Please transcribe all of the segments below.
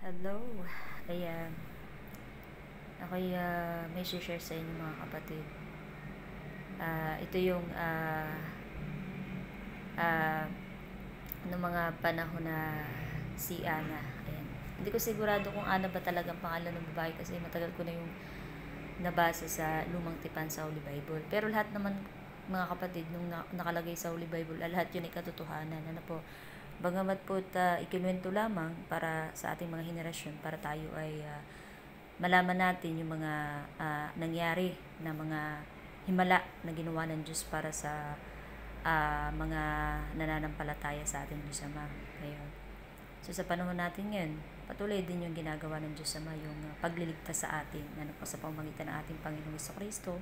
Hello. Ayan. Ako'y may share sa inyo mga kapatid. Ito yung ah, ng mga panahon na si Ana. Ayan. Hindi ko sigurado kung Ana ba talagang pangalan ng babae kasi matagal ko na yung nabasa sa Lumang Tipan sa Holy Bible. Pero lahat naman mga kapatid nung nakalagay sa Holy Bible, lahat yun ay katotohanan. Ano po? Bagamat po ikinuwento lamang para sa ating mga henerasyon para tayo ay malaman natin yung mga nangyari na mga himala na ginawa ng Diyos para sa mga nananampalataya sa ating Diyos Ama. Ayun. So sa panahon natin ngayon, patuloy din yung ginagawa ng Diyos Ama, yung pagliligtas sa atin, ano po, sa pamamagitan ng ating Panginoong Kristo.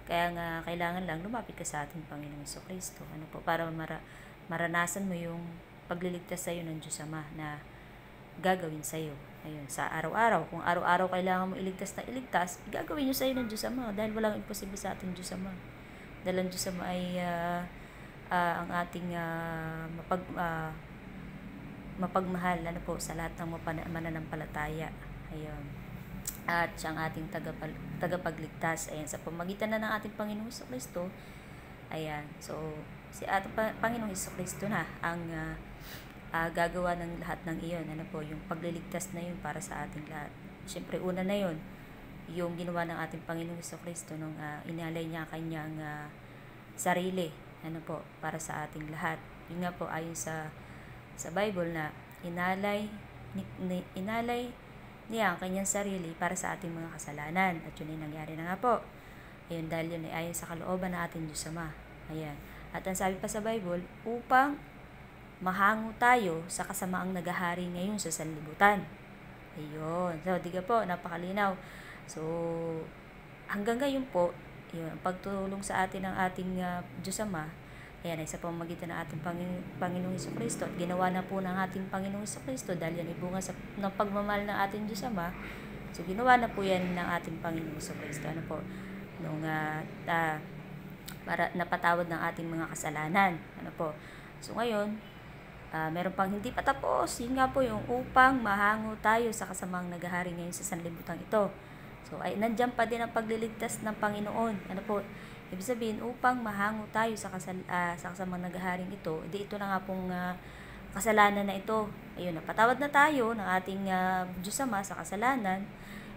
Kaya nga, kailangan lang lumapit ka sa ating Panginoong Kristo. Ano po, para maranasan mo yung pagliligtas sa iyo ng Diyos Ama na gagawin sa iyo. Ayun, sa araw-araw. Kung araw-araw kailangan mo iligtas na iligtas, gagawin niyo sa iyo ng Diyos Ama dahil walang imposible sa ating Diyos Ama. Dahil ang Diyos Ama ay ang ating mapagmahal ano po sa lahat ng mananampalataya. Ayun. At siya ang ating tagapagligtas. Ayan, sa pamagitan na ng ating Panginoong Kristo. Ayan. So, si ating Panginoong Kristo na ang gagawa ng lahat ng iyon. Ano po, yung pagliligtas na yun para sa ating lahat. Siyempre, una na yun, yung ginawa ng ating Panginoong Kristo nung inalay niya kanyang sarili, ano po, para sa ating lahat. Yun nga po, ayon sa Bible na inalay niya ang kanyang sarili para sa ating mga kasalanan. At yun ay nangyari na nga po. Ayun, dahil yun ay ayon sa kalooban ng ating Diyos Ama. Ayan. At ang sabi pa sa Bible, upang mahango tayo sa kasamaang naghahari ngayon sa sanlibutan. Ayun. So, diga po, napakalinaw. So, hanggang ngayon po, yun, pagtulong sa atin ng ating Diyos Ama, ayan, ay sa pamamagitan ng ating Panginoong Kristo. At ginawa na po ng ating Panginoong Kristo dahil yan ay bunga ng pagmamahal ng ating Diyos Ama. So, ginawa na po yan ng ating Panginoong Kristo. Ano po? Nung para napatawad ng ating mga kasalanan. Ano po? So, ngayon, meron pang hindi pa tapos. Yun nga po yung upang mahango tayo sa kasamang naghahari ngayon sa sanlibutan ito. So, ay nandiyan pa din ang pagliligtas ng Panginoon. Ano po? Ibig sabihin, upang mahango tayo sa kasamang naghaharing ito, ito na nga pong kasalanan na ito. Ayun, napatawad na tayo ng ating Diyos Ama sa kasalanan.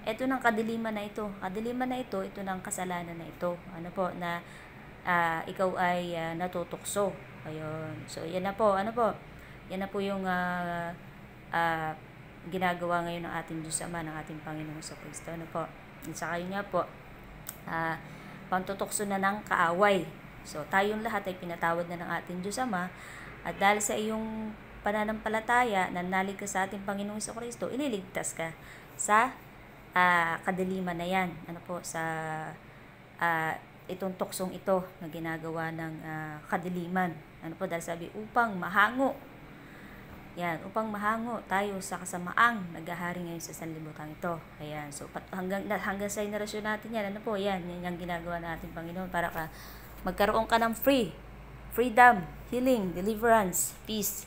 Ito ng kadiliman na ito. Kadiliman na ito ng kasalanan na ito. Ano po? Na ikaw ay natutukso. Ayun. So, yan na po. Ano po? Yan na po yung ginagawa ngayon ng ating Diyos Ama, ng ating Panginoong Kristo. Ano po? At saka yun nga po, pantutokso na ng kaaway. So, tayong lahat ay pinatawad na ng ating Diyos Ama. At dahil sa iyong pananampalataya, nanalig ka sa ating Panginoong Kristo, ililigtas ka sa kadiliman na yan. Ano po? Sa itong tuksong ito na ginagawa ng kadiliman. Ano po? Dahil sabi, upang mahango. Yan, upang mahango tayo sa kasamaang naghahari ngayon sa sanlibutan ito. Ayan, so hanggang sa henerasyon natin yan, ano po, yan yung ginagawa ng ating Panginoon para magkaroon ka ng freedom, healing, deliverance, peace.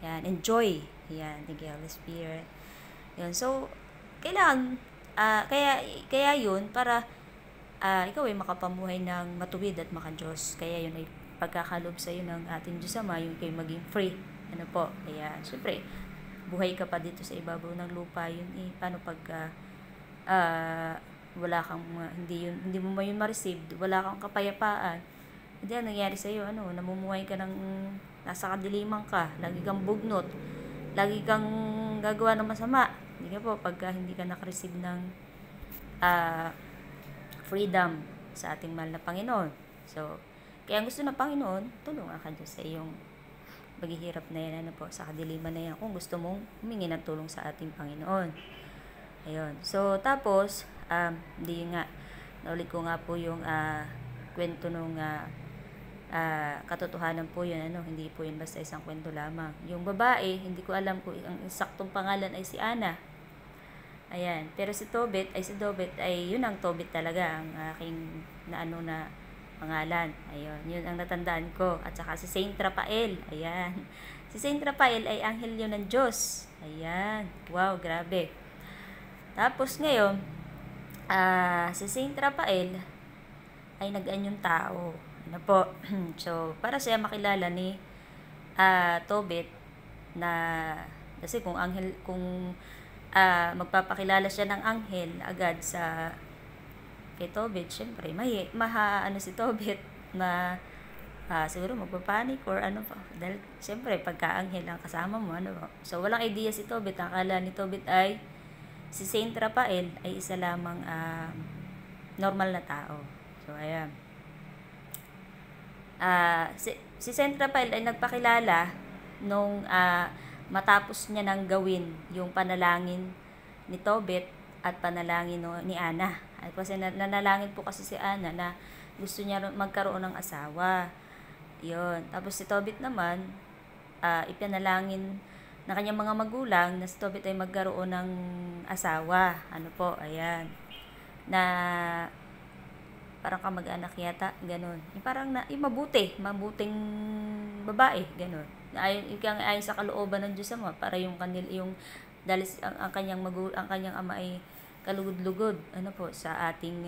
Yan, enjoy. Yan, thank you, Holy Spirit. Yan, so, kailangan, kaya yun, para ikaw ay makapamuhay ng matuwid at makadiyos. Kaya yun ay pagkakalob sa iyo ng ating Diyos Ama, yung kayo maging free. Ano po, kaya syempre buhay ka pa dito sa ibabaw ng lupa, yun paano pag wala kang hindi mo yun ma-receive, wala kang kapayapaan, hindi ang nangyari sa iyo, namumuhay ka ng nasa kadiliman ka, lagi kang bugnot, lagi kang gagawa ng masama. Hindi ka po pagka hindi ka naka-receive ng freedom sa ating mahal na Panginoon. So, kaya gusto ng Panginoon, tulungan ka Diyos sa iyong paghihirap na yan, ano po, sa kadiliman na yan, kung gusto mong humingi ng tulong sa ating Panginoon. Ayun. So, tapos, hindi nga, naulit ko nga po yung kwento nung katotohanan po yun, hindi po yun basta isang kwento lamang. Yung babae, hindi ko alam kung ang saktong pangalan ay si Ana. Ayan. Pero si Tobit ay yun ang Tobit talaga, ang aking na pangalan. Ayun, yun ang natandaan ko. At saka si Saint Rafael. Ayan. Si Saint Rafael ay anghel yun ng Diyos. Ayan. Wow, grabe. Tapos ngayon, si Saint Rafael ay nag-anyong tao. Ano po? So, para siya makilala ni Tobit na kasi kung anghel, kung magpapakilala siya ng anghel agad sa kay Tobit, syempre, ano si Tobit, siguro magpapanik or ano pa. Dahil, syempre, pagka-anghel ang kasama mo, ano ba. So, walang idea si Tobit. Ang akala ni Tobit ay si Saint Rafael ay isa lamang normal na tao. So, ayan. Si Saint Rafael ay nagpakilala nung matapos niya nang gawin yung panalangin ni Tobit at panalangin ni Ana. At kasi nanalangin po kasi si Ana na gusto niya magkaroon ng asawa. Yun. Tapos si Tobit naman, ipanalangin ng kanyang mga magulang na si Tobit ay magkaroon ng asawa. Ano po, ayan. Na parang kamag-anak yata, ganun. Yung parang mabuting babae, ganun. Ayon sa kalooban ng Diyos Ama, para yung dahil ang kanyang ama ay kalugod-lugod, ano po, sa ating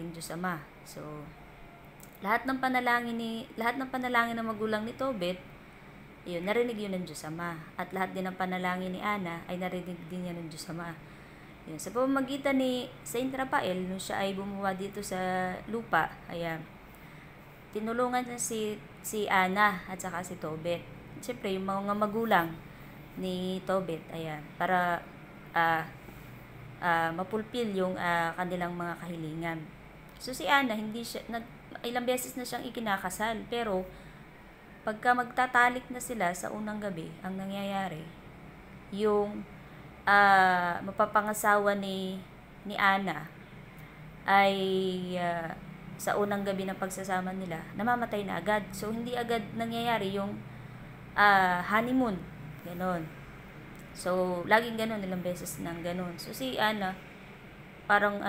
Diyos Ama. So, lahat ng panalangin ng magulang ni Tobit, yun, narinig yun ng Diyos Ama. At lahat din ng panalangin ni Ana ay narinig din yan ng Diyos Ama. Yun, sa pamamagitan ni Saint Rafael, nung siya ay bumuwa dito sa lupa, ayan, tinulungan niya si Ana at saka si Tobit. Siyempre, yung mga magulang ni Tobit, ayan, para mapulpil yung kanilang mga kahilingan. So si Ana, ilang beses na siyang ikinakasal, pero pagka magtatalik na sila sa unang gabi, ang nangyayari, yung mapapangasawa ni Ana ay sa unang gabi ng pagsasama nila, namamatay na agad. So, hindi agad nangyayari yung honeymoon. Ganon. So, laging ganon, ilang beses nang ganon. So, si Ana, parang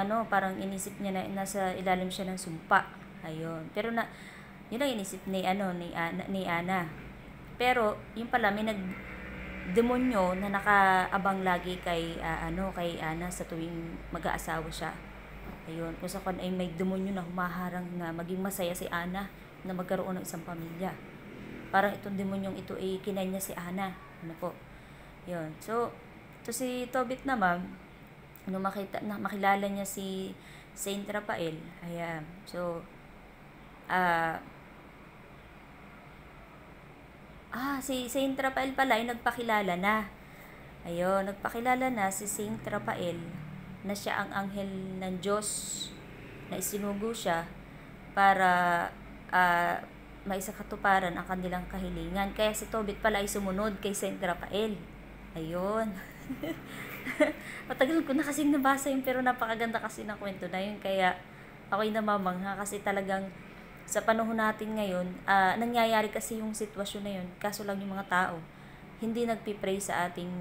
inisip niya na nasa ilalim siya ng sumpa. Ayun. Pero yun ang inisip ni Ana. Pero, yung pala, may demonyo na nakaabang lagi kay Ana sa tuwing mag-aasawa siya. Ayun, kung sa ay may demonyo na humaharang na maging masaya si Ana na magkaroon ng isang pamilya. Parang itong demonyong ito ay kinanya si Ana. Ano po? Yun. So, si Tobit naman, nung makilala niya si Saint Rafael, ayan. So, si Saint Rafael pala ay nagpakilala na. Ayun, nagpakilala na si Saint Rafael na siya ang anghel ng Diyos na isinugo siya para maisakatuparan ang kanilang kahilingan. Kaya si Tobit pala ay sumunod kay Saint Rafael. Ayun. Matagal ko na kasing nabasa yun, pero napakaganda kasi ng kwento na yun. Kaya ako'y namamangha kasi talagang sa panahon natin ngayon, nangyayari kasi yung sitwasyon na yun. Kaso lang yung mga tao, hindi nagpipray sa ating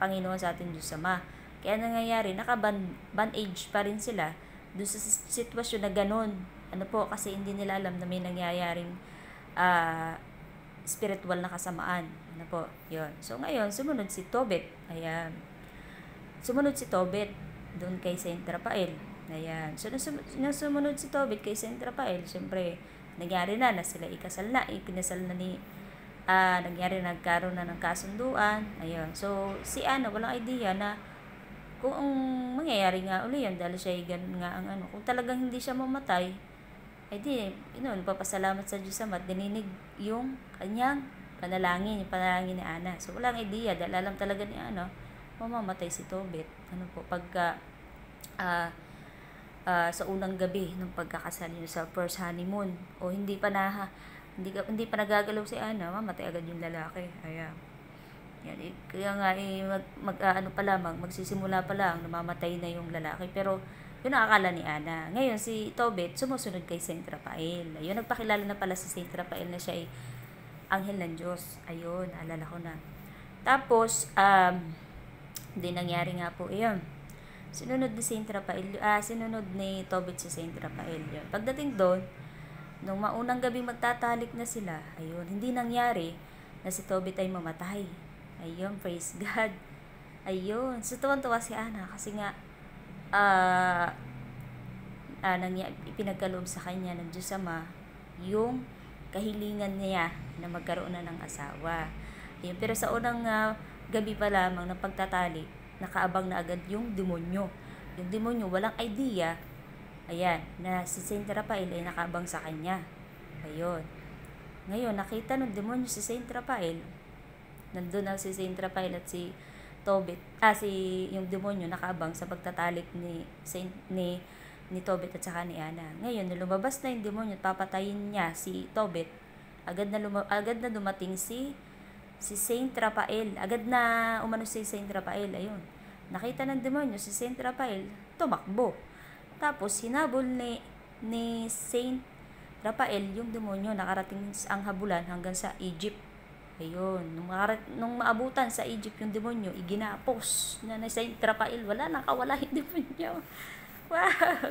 Panginoon, sa ating Diyos Ama. Kaya nangyayari, naka-bandage pa rin sila doon sa sitwasyon na ganun. Ano po, kasi hindi nila alam na may nangyayaring spiritual na kasamaan. Ano po, yun. So ngayon, sumunod si Tobit. Ayan. Sumunod si Tobit doon kay Saint Rafael. Ayan. So nung sumunod si Tobit kay Saint Rafael, syempre, nangyari na sila ikinasal na nangyari, nagkaroon na ng kasunduan. Ayun. So, si Ana, walang idea na kung ang mangyayari nga uli yan, dahil siya ganun nga ang kung talagang hindi siya mamatay, ay di, papasalamat sa Diyos Ama at dininig yung kanyang panalangin ni Ana. So, walang idea, dahil alam talaga ni Ana, mamamatay si Tobit. Ano po, pagka, sa unang gabi ng pagkakasal niyo sa first honeymoon, o hindi pa nagagalaw si Ana, mamatay agad yung lalaki. Ayan. Yan, kaya nga magsisimula pa lang, namamatay na yung lalaki. Pero yun ang akala ni Ana. Ngayon si Tobit sumusunod kay Saint Rafael. Ayun, nagpakilala na pala si Saint Rafael na siya ay anghel ng Diyos. Ayun, naalala ko na. Tapos hindi nangyari nga po iyon. Sinunod ni Tobit si Saint Rafael. Yun. Pagdating doon, nung maunang gabi magtatalik na sila, ayun, hindi nangyari na si Tobit ay mamatay. Ayun, praise God. Ayun, so tuwan-tuwa si Ana kasi nga ah ipinagkaloob sa kanya ng Diyos Ama yung kahilingan niya na magkaroon na ng asawa. Ayun, pero sa unang gabi pa lamang ng pagtatali, nakaabang na agad yung demonyo. Yung demonyo walang idea, ayan, na si Saint Rafael ay nakaabang sa kanya. Ayun. Ngayon, nakita ng demonyo si Saint Rafael, nandun na si Saint Rafael at si Tobit, yung demonyo nakaabang sa pagtatalik ni Tobit at saka ni Ana. Ngayon, nung lumabas na yung demonyo at papatayin niya si Tobit, agad na dumating si Saint Rafael. Agad na umano si Saint Rafael. Ayun. Nakita ng demonyo si Saint Rafael, tumakbo. Tapos, hinabol ni Saint Rafael yung demonyo. Nakarating ang habulan hanggang sa Egypt. Ayun. Nung maabutan sa Egypt yung demonyo, iginapos na Saint Rafael. Nakawala yung demonyo. Wow!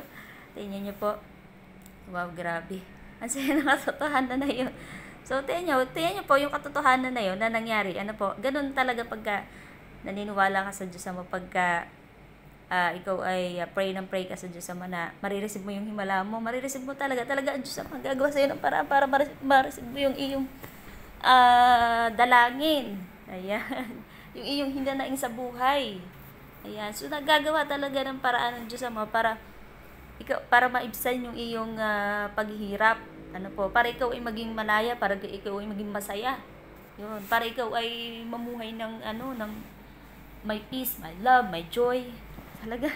Tingnan niyo po. Wow, grabe. Ang saya ng katotohanan na yun. So, tingnan niyo po yung katotohanan na yun na nangyari. Ano po, ganun talaga pagka naniniwala ka sa Diyos Ama, pagka ikaw ay pray ka sa Diyos Ama na marireceive mo yung himala mo, marireceive mo talaga ang Diyos Ama gagawa sa'yo ng paraan para marireceive mo yung iyong dalangin. Ayan. Yung iyong hinanaing sa buhay. Ayan. So, nagagawa talaga ng paraan ng Diyos Ama para maibsan yung iyong paghihirap. Ano po, para ikaw ay maging malaya, para ikaw ay maging masaya. Yun, para ikaw ay mamuhay ng may peace, may love, may joy. Talaga.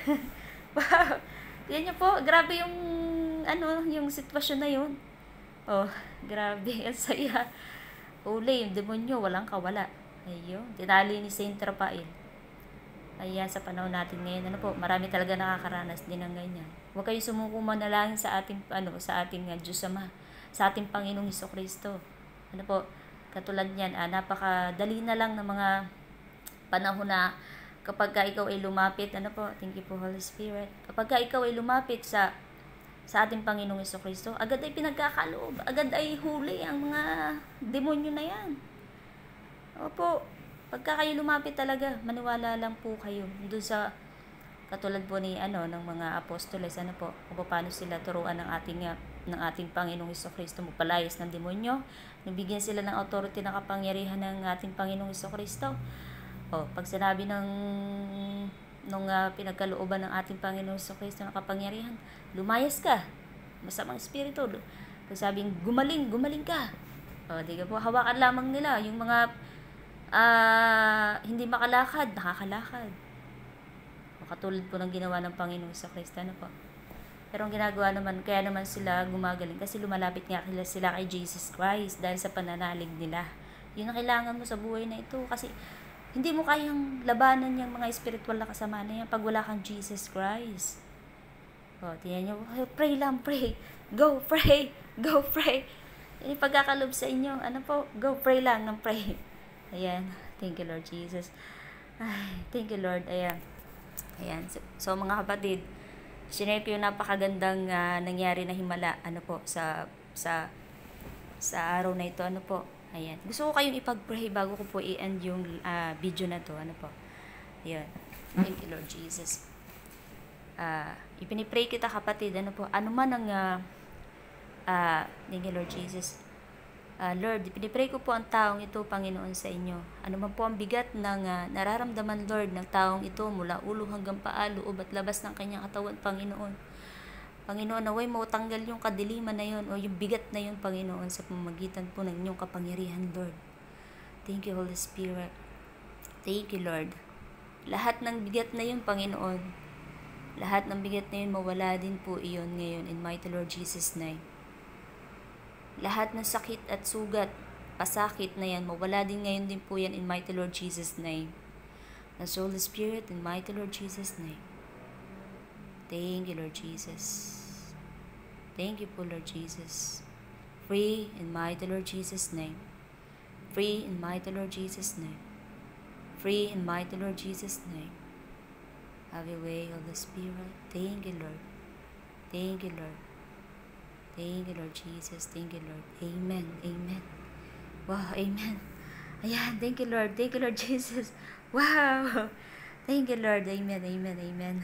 Wow. Yan niyo po, grabe yung sitwasyon na yun. Oh, grabe, ang saya. Uli, yung demonyo, walang kawala. Ayun, tinali ni Saint Rafael. Ayan, sa panahon natin ngayon, marami talaga nakakaranas din ng ganyan. Huwag kayo sumuko manalangin sa ating Diyos Ama, sa ating Panginoong Hesukristo. Katulad niyan, napakadali na lang ng mga panahon na kapag ikaw ay lumapit, thank you po Holy Spirit. Kapag ikaw ay lumapit sa ating Panginoong Hesukristo, agad ay pinagkakaloob, agad ay huli ang mga demonyo na yan. Opo, pagka kayo lumapit talaga, maniwala lang po kayo. Doon sa katulad po ng mga apostoles, kung paano sila turuan ng ating Panginoong Hesukristo magpalayas ng demonyo. Nabigyan sila ng authority na kapangyarihan ng ating Panginoong Hesukristo. Pag sinabi nung pinagkalooban ng ating Panginoong Hesukristo na kapangyarihan, lumayas ka, masamang espiritu. Pag sabing gumaling ka. Di ka po, hawakan lamang nila yung mga hindi makalakad, nakakalakad. Katulad po ng ginawa ng Panginoong Hesukristo, po. Pero ang ginagawa naman, kaya naman sila gumagaling kasi lumalapit nga sila kay Jesus Christ dahil sa pananalig nila. Yun ang kailangan mo sa buhay na ito kasi hindi mo kayang labanan yung mga spiritual na kasama na yan pag wala kang Jesus Christ. Tingnan nyo, pray lang, pray. Go, pray. Go, pray. Yan yung pagkakalob sa inyo. Go, pray lang ng pray. Ayan. Thank you, Lord Jesus. Ay, thank you, Lord. Ayan. So mga kapatid, sinare ko yung napakagandang nangyari na himala, sa araw na ito, Ayan. Gusto ko kayong ipag-pray bago ko po i-end yung video na to, Ayan. Thank you, Lord Jesus. Ipinipray kita, kapatid, ano man ang thank you, Lord Jesus. Lord, ipinipray ko po ang taong ito, Panginoon, sa inyo. Ano man po ang bigat ng nararamdaman, Lord, ng taong ito mula ulo hanggang paa, loob at labas ng kanyang katawan, Panginoon. Panginoon, naway mo tanggal yung kadiliman na yun o yung bigat na yun, Panginoon, sa pamamagitan po ng inyong kapangyarihan, Lord. Thank you, Holy Spirit. Thank you, Lord. Lahat ng bigat na yun, Panginoon, lahat ng bigat na yun, mawala din po iyon ngayon in mighty Lord Jesus' name. Lahat ng sakit at sugat, pasakit na yan, mawala din ngayon din po yan in mighty Lord Jesus' name. The Holy Spirit in mighty Lord Jesus' name. Thank you, Lord Jesus. Thank you po, Lord Jesus. Free in mighty Lord Jesus' name. Free in mighty Lord Jesus' name. Free in mighty Lord Jesus' name. Have your way, Holy Spirit. Thank you, Lord. Thank you, Lord. Thank you, Lord Jesus. Thank you, Lord. Amen. Amen. Wow, amen. Ayan, thank you Lord Jesus. Wow! Thank you Lord, amen, amen, amen.